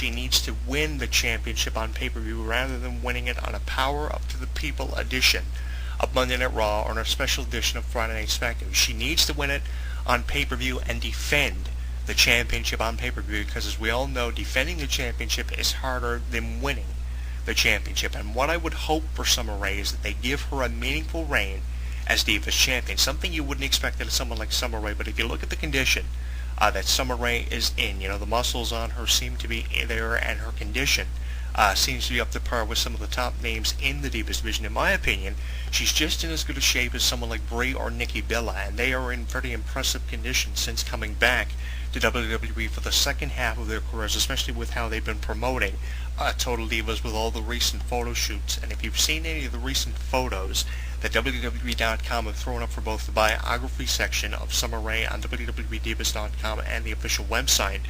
she needs to win the championship on pay-per-view rather than winning it on a Power Up to the People edition of Monday Night Raw or on a special edition of Friday Night SmackDown. She needs to win it on pay-per-view and defend the championship on pay-per-view, because as we all know, defending the championship is harder than winning the championship. And what I would hope for Summer Rae is that they give her a meaningful reign as Divas Champion, something you wouldn't expect out of someone like Summer Rae. But if you look at the condition that Summer Rae is in, the muscles on her seem to be there, and her condition seems to be up to par with some of the top names in the Divas division. In my opinion, she's just in as good a shape as someone like Brie or Nikki Bella, and they are in pretty impressive condition since coming back to WWE for the second half of their careers, especially with how they've been promoting Total Divas with all the recent photo shoots. And if you've seen any of the recent photos that WWE.com have thrown up for both the biography section of Summer Rae on WWEDivas.com and the official website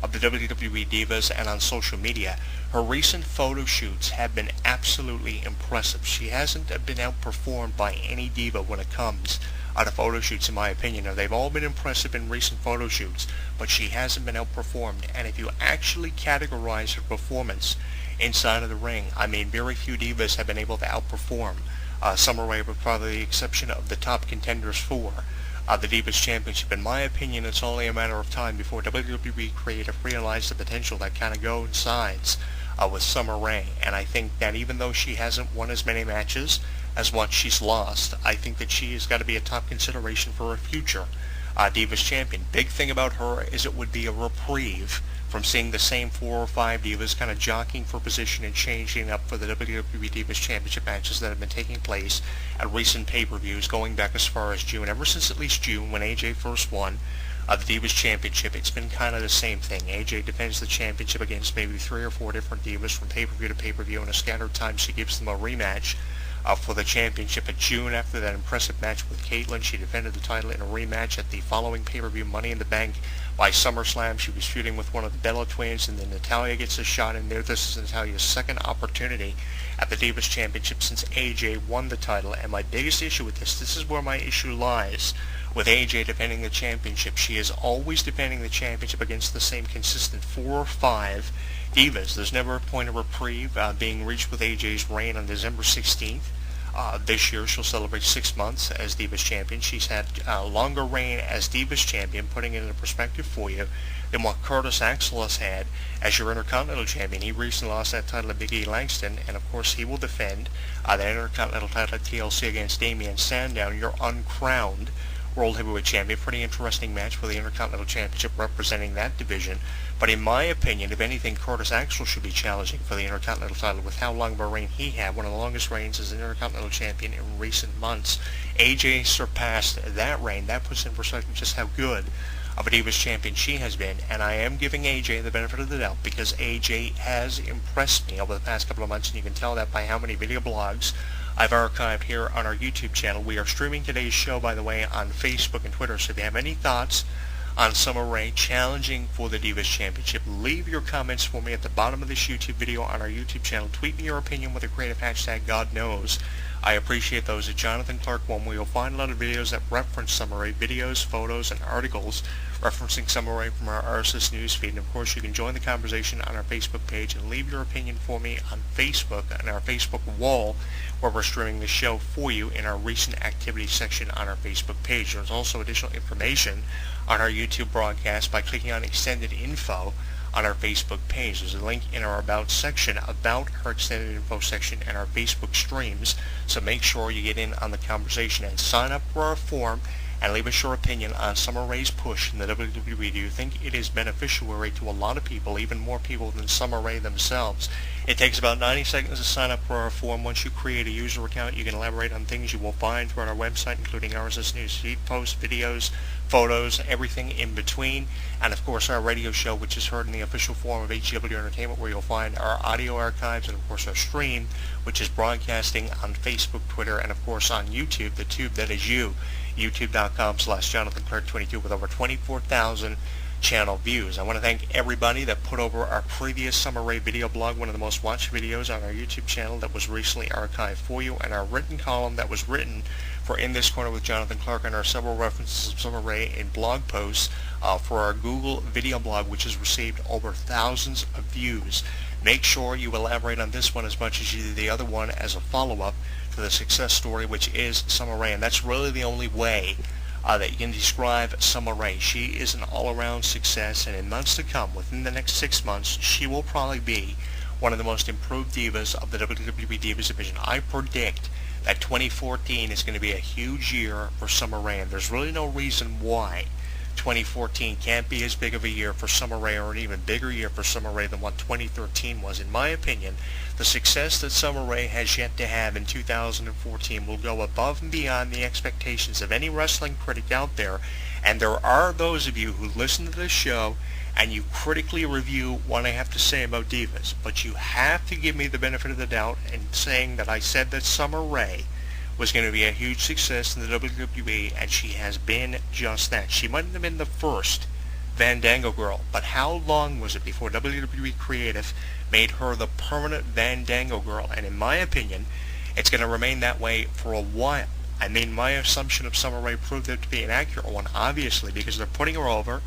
of the WWE Divas and on social media, her recent photo shoots have been absolutely impressive. She hasn't been outperformed by any diva when it comes to photo shoots, in my opinion. Now, they've all been impressive in recent photo shoots, but she hasn't been outperformed. And if you actually categorize her performance inside of the ring, I mean, very few divas have been able to outperform Summer Rae, with probably the exception of the top contenders for the Divas Championship. In my opinion, it's only a matter of time before WWE creative realize the potential that kind of coincides with Summer Rae. And I think that even though she hasn't won as many matches as what she's lost, I think that she has got to be a top consideration for a future Divas Champion. Big thing about her is it would be a reprieve from seeing the same 4 or 5 divas kind of jockeying for position and changing up for the WWE Divas Championship matches that have been taking place at recent pay-per-views going back as far as June. Ever since at least June, when AJ first won the Divas Championship, it's been kind of the same thing. AJ defends the championship against maybe 3 or 4 different divas from pay-per-view to pay-per-view, and a scattered time she gives them a rematch for the championship. At June, after that impressive match with Caitlyn, she defended the title in a rematch at the following pay-per-view Money in the Bank. By SummerSlam, she was feuding with one of the Bella twins, and then Natalya gets a shot in there. This is Natalya's second opportunity at the Divas Championship since AJ won the title. And my biggest issue with this is where my issue lies with AJ defending the championship. She is always defending the championship against the same consistent 4 or 5 divas. There's never a point of reprieve being reached with AJ's reign on December 16th. This year she'll celebrate 6 months as Divas Champion. She's had a longer reign as Divas Champion, putting it into perspective for you, than what Curtis Axel has had as your Intercontinental Champion. He recently lost that title to Big E Langston, and of course he will defend the Intercontinental title at TLC against Damian Sandown, your uncrowned World Heavyweight Champion. Pretty interesting match for the Intercontinental Championship representing that division. But in my opinion, if anything, Curtis Axel should be challenging for the Intercontinental title with how long of a reign he had, one of the longest reigns as an Intercontinental Champion in recent months. AJ surpassed that reign. That puts in perspective just how good of a Divas Champion she has been, and I am giving AJ the benefit of the doubt because AJ has impressed me over the past couple of months, and you can tell that by how many video blogs I've archived here on our YouTube channel. We are streaming today's show, by the way, on Facebook and Twitter, so if you have any thoughts on Summer Rae challenging for the Divas Championship, leave your comments for me at the bottom of this YouTube video on our YouTube channel. Tweet me your opinion with the creative hashtag GodKnows. I appreciate those at Jonathan Clarke 1, where you'll find a lot of videos that reference Summer Rae, videos, photos, and articles referencing Summer Rae from our RSS newsfeed. And of course, you can join the conversation on our Facebook page and leave your opinion for me on Facebook, on our Facebook wall, where we're streaming the show for you in our recent activity section on our Facebook page. There's also additional information on our YouTube broadcast by clicking on Extended Info on our Facebook page. There's a link in our About section about our Extended Info section and our Facebook streams, so make sure you get in on the conversation and sign up for our forum and leave us your opinion on Summer Rae's push in the WWE. Do you think it is beneficiary to a lot of people, even more people than Summer Rae themselves? It takes about 90 seconds to sign up for our forum. Once you create a user account, you can elaborate on things you will find throughout our website, including RSS news feed, posts, videos, photos, everything in between. And of course our radio show, which is heard in the official forum of HGW Entertainment, where you'll find our audio archives, and of course our stream, which is broadcasting on Facebook, Twitter, and of course on YouTube, the tube that is you, youtube.com/JonathanClarke22, with over 24,000 channel views. I want to thank everybody that put over our previous Summer Rae video blog, one of the most watched videos on our YouTube channel, that was recently archived for you, and our written column that was written for In This Corner with Jonathan Clarke, and our several references of Summer Rae in blog posts for our Google video blog, which has received over thousands of views. Make sure you elaborate on this one as much as you did the other one as a follow-up to the success story, which is Summer Rae. And that's really the only way that you can describe Summer Rae. She is an all-around success, and in months to come, within the next 6 months, she will probably be one of the most improved divas of the WWE Divas division. I predict that 2014 is going to be a huge year for Summer Rae, and there's really no reason why 2014 can't be as big of a year for Summer Rae, or an even bigger year for Summer Rae than what 2013 was. In my opinion, the success that Summer Rae has yet to have in 2014 will go above and beyond the expectations of any wrestling critic out there. And there are those of you who listen to this show and you critically review what I have to say about divas, but you have to give me the benefit of the doubt in saying that I said that Summer Rae was going to be a huge success in the WWE, and she has been just that. She might have been the first Fandango girl, but how long was it before WWE Creative made her the permanent Fandango girl? And in my opinion, it's going to remain that way for a while. I mean, my assumption of Summer Rae proved it to be an accurate one, obviously, because they're putting her over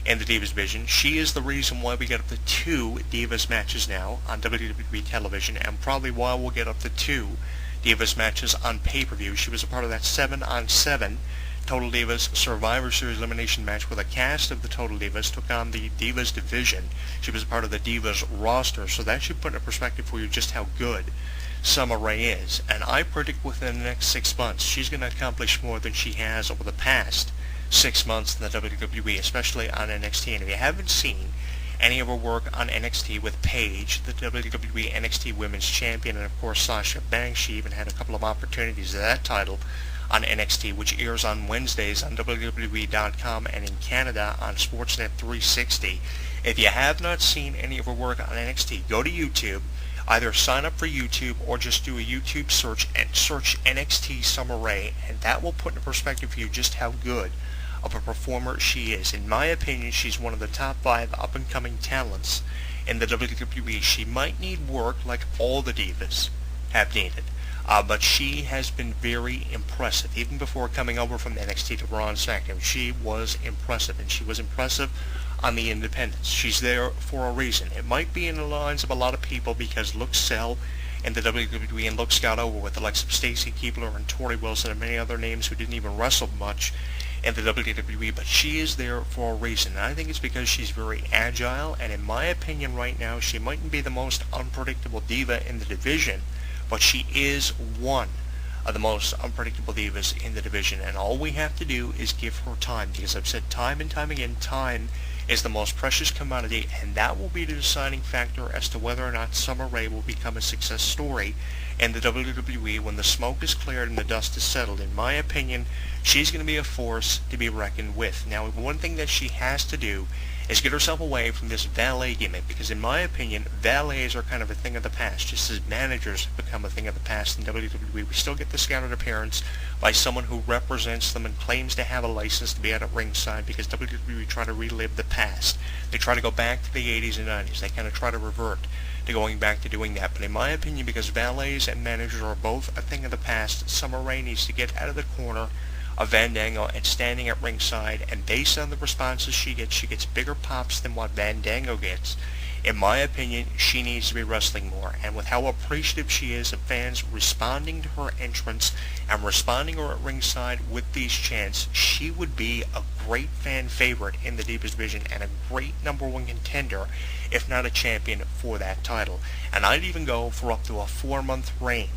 in the Divas division. She is the reason why we get up to 2 Divas matches now on WWE television, and probably why we'll get up to 2 Divas matches on pay-per-view. She was a part of that 7-on-7 Total Divas Survivor Series elimination match where the cast of the Total Divas took on the Divas division. She was a part of the Divas roster, so that should put in perspective for you just how good Summer Rae is. And I predict within the next 6 months she's going to accomplish more than she has over the past 6 months in the WWE, especially on NXT. And if you haven't seen any of her work on NXT with Paige, the WWE NXT Women's Champion, and of course Sasha Banks, she even had a couple of opportunities at that title on NXT, which airs on Wednesdays on WWE.com and in Canada on Sportsnet 360. If you have not seen any of her work on NXT, go to YouTube. Either sign up for YouTube or just do a YouTube search and search NXT Summer Rae, and that will put into perspective for you just how good of a performer she is. In my opinion, she's one of the top 5 up-and-coming talents in the WWE. She might need work like all the divas have needed, but she has been very impressive. Even before coming over from NXT to Raw and SmackDown, she was impressive, and she was impressive on the independents. She's there for a reason. It might be in the lines of a lot of people because looks sell in the WWE, and looks got over with, the likes of Stacy Keibler and Tori Wilson and many other names who didn't even wrestle much in the WWE, but she is there for a reason. And I think it's because she's very agile, and in my opinion right now, she mightn't be the most unpredictable diva in the division, but she is one of the most unpredictable divas in the division, and all we have to do is give her time, because I've said time and time again, time is the most precious commodity, and that will be the deciding factor as to whether or not Summer Rae will become a success story in the WWE when the smoke is cleared and the dust is settled. In my opinion, she's going to be a force to be reckoned with. Now, one thing that she has to do is get herself away from this valet gimmick, because in my opinion, valets are kind of a thing of the past, just as managers have become a thing of the past in WWE. We still get the scouted appearance by someone who represents them and claims to have a license to be out at ringside, because WWE try to relive the past. They try to go back to the 80s and 90s. They kind of try to revert to going back to doing that. But in my opinion, because valets and managers are both a thing of the past, Summer Rae needs to get out of the corner of Fandango and standing at ringside, and based on the responses she gets bigger pops than what Fandango gets. In my opinion, she needs to be wrestling more, and with how appreciative she is of fans responding to her entrance and responding her at ringside with these chants, she would be a great fan favorite in the Divas division and a great #1 contender, if not a champion, for that title. And I'd even go for up to a 4-month reign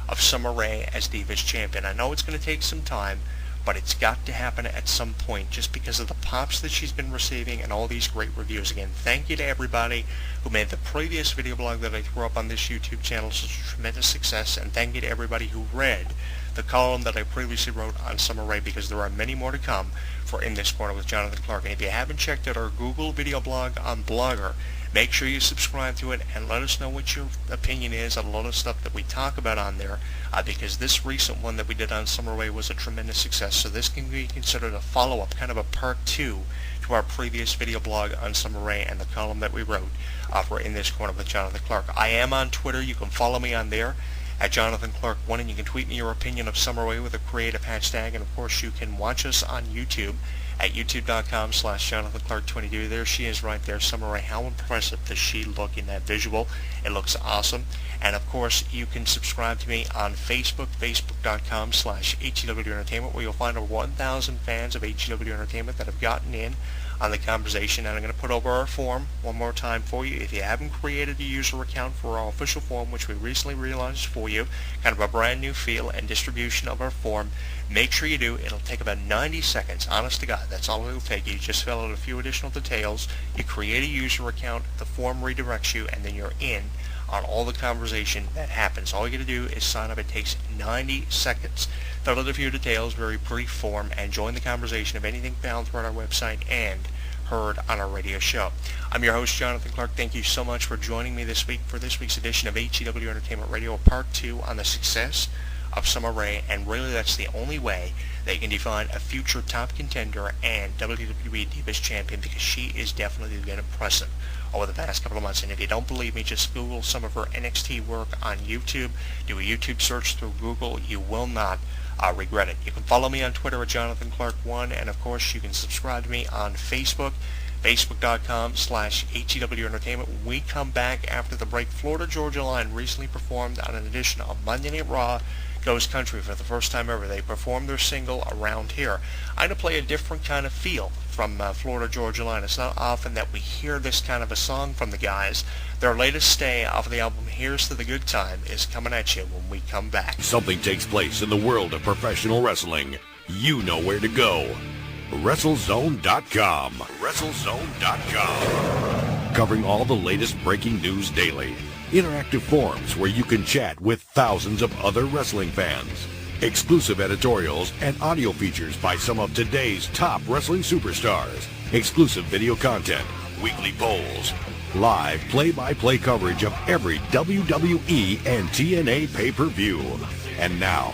of Summer Rae as Divas champion. I know it's going to take some time, but it's got to happen at some point just because of the pops that she's been receiving and all these great reviews. Again, thank you to everybody who made the previous video blog that I threw up on this YouTube channel such a tremendous success, and thank you to everybody who read the column that I previously wrote on Summer Rae, because there are many more to come for In This Corner with Jonathan Clarke. And if you haven't checked out our Google video blog on Blogger, make sure you subscribe to it and let us know what your opinion is on a lot of stuff that we talk about on there, because this recent one that we did on Summer Rae was a tremendous success. So this can be considered a follow-up, kind of a part 2 to our previous video blog on Summer Rae and the column that we wrote for In This Corner with Jonathan Clarke. I am on Twitter. You can follow me on there at Jonathan Clarke 1, and you can tweet me your opinion of Summer Rae with a creative hashtag. And of course, you can watch us on YouTube at youtube.com/JonathanClarke22. There she is right there. Summer Rae, how impressive does she look in that visual? It looks awesome. And of course, you can subscribe to me on Facebook, facebook.com/HEW Entertainment, where you'll find over 1,000 fans of HEW Entertainment that have gotten in on the conversation. And I'm going to put over our form one more time for you. If you haven't created a user account for our official form, which we recently relaunched for you, kind of a brand new feel and distribution of our form, make sure you do. It'll take about 90 seconds. Honest to God, that's all it'll take. You just fill out a few additional details. You create a user account, the form redirects you, and then you're in on all the conversation that happens. All you got to do is sign up. It takes 90 seconds. Fill out a few details, very brief form, and join the conversation of anything found throughout our website and heard on our radio show. I'm your host, Jonathan Clarke. Thank you so much for joining me this week for this week's edition of HEW Entertainment Radio, Part 2 on the success of Summer Rae, and really that's the only way that you can define a future top contender and WWE Divas Champion, because she is definitely been impressive over the past couple of months. And if you don't believe me, just Google some of her NXT work on YouTube. Do a YouTube search through Google. You will not regret it. You can follow me on Twitter at JonathanClarke1, and of course you can subscribe to me on Facebook, facebook.com/HEW Entertainment. When we come back after the break, Florida Georgia Line recently performed on an edition of Monday Night Raw Goes Country for the first time ever. They performed their single Around Here. I'm going to play a different kind of feel from Florida Georgia Line. It's not often that we hear this kind of a song from the guys. Their latest stay off of the album Here's to the Good Time is coming at you when we come back. Something takes place in the world of professional wrestling. You know where to go. WrestleZone.com. WrestleZone.com. Covering all the latest breaking news daily. Interactive forums where you can chat with thousands of other wrestling fans. Exclusive editorials and audio features by some of today's top wrestling superstars. Exclusive video content, weekly polls, live play-by-play coverage of every WWE and TNA pay-per-view. And now,